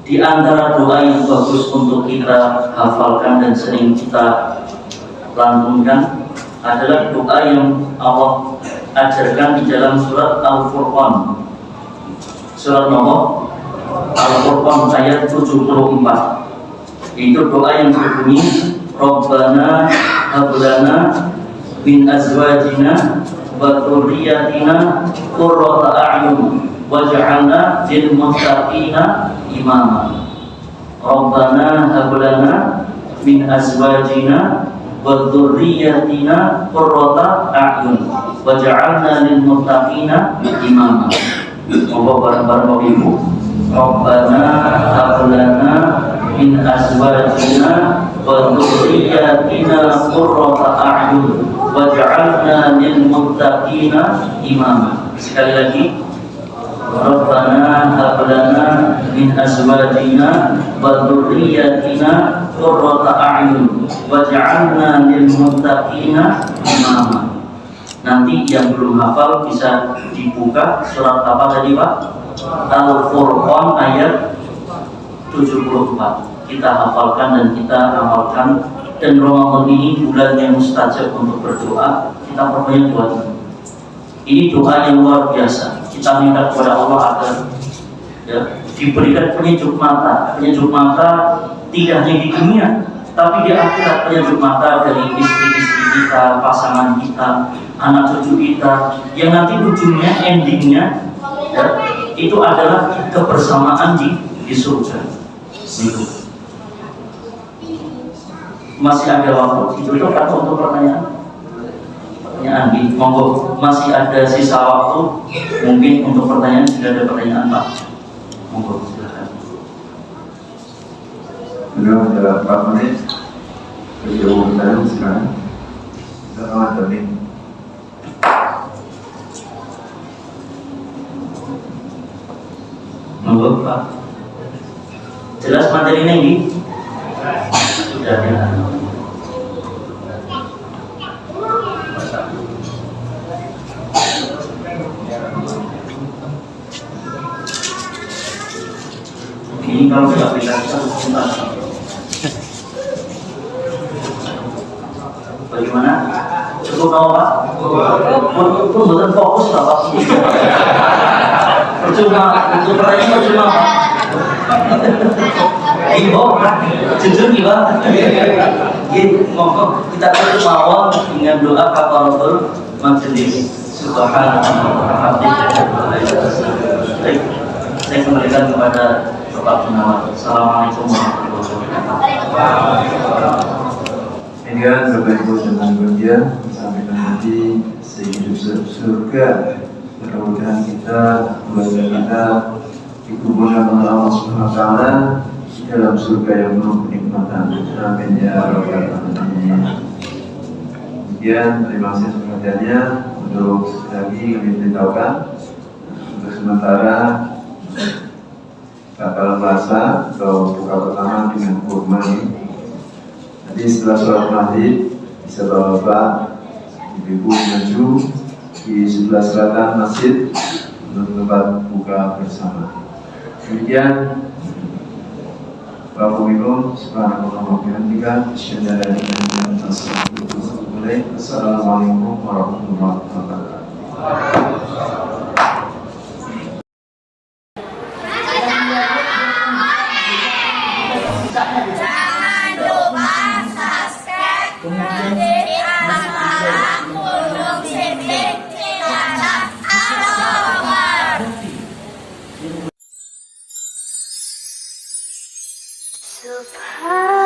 Di antara doa yang bagus untuk kita hafalkan dan sering kita lantunkan adalah doa yang Allah ajarkan di dalam surat Al-Furqan. Surat nomor Al-Furqan ayat 74. Itu doa yang berbunyi Rabbana hablana min azwajina wa dzurriyyatina qurrata a'yun waj'alna lil muttaqina imama. Rabbana hablana min azwajina wa dzurriyyatina qurrata a'yun waj'alna lil muttaqina imama. Monggo bareng-bareng Bapak Ibu. Rabbana hablana min azwajina wa dzurriyyatina qurrata a'yun waj'alna lil muttaqina imama. Sekali lagi, Rabbana hablana min azwajina wa dzurriyyatina qurrata a'yun waj'alna lil muttaqina imama. Nanti yang belum hafal bisa dibuka surat apa tadi Pak? Al-Furqan ayat 74. Kita hafalkan dan kita amalkan. Dan Ramadan ini bulan yang mustajab untuk berdoa. Kita perbanyak doa ini. Ini doa yang luar biasa. Kita minta kepada Allah agar ya, diberikan penyejuk mata. Penyejuk mata tidak hanya di dunia, tapi di akhirat. Penyejuk mata dari istri-istri kita, pasangan kita, anak cucu kita, yang nanti ujungnya, endingnya ya, itu adalah kebersamaan di surga. Itu. Masih ada waktu, itu atau untuk pertanyaan? Pertanyaan, monggo. Masih ada sisa waktu, mungkin untuk pertanyaan. Sudah ada pertanyaan Pak? Monggo, silakan. Sudah ada 4 menit. Berjauh saya sekarang. Selamat datang. Monggo Pak. Jelas materinya ini? Sudah ada. Ini kalau di aplikasi sebentar. Bagaimana? Cukup tahu Pak? Pun bukan fokus Pak. Percuma, untuk pertanyaan percuma Pak. Ibu, jujur gimana? Monggo kita tutup awal dengan doa kafaratul majlis. Subhanallah. Baik, saya kembalikan kepada Bapak Penawar. Assalamualaikum warahmatullahi wabarakatuh. Dengan Bapak Ibu dengan berdia sampai nanti sehidup surga. Mudah-mudahan kita, keluarga kita dikuburkan oleh Allah Subhanahu Wa Taala dalam surga yang penuh kenikmatan. Amin ya rabbal alamin. Kemudian terima kasih semuanya. Untuk sekali lagi kami beritahukan untuk sementara batal puasa atau buka pertama dengan kurma ini. Nanti setelah sholat maghrib bisa bapak ibu maju di sebelah selatan masjid untuk tempat buka bersama. Demikian. Assalamualaikum warahmatullahi wabarakatuh. Subhan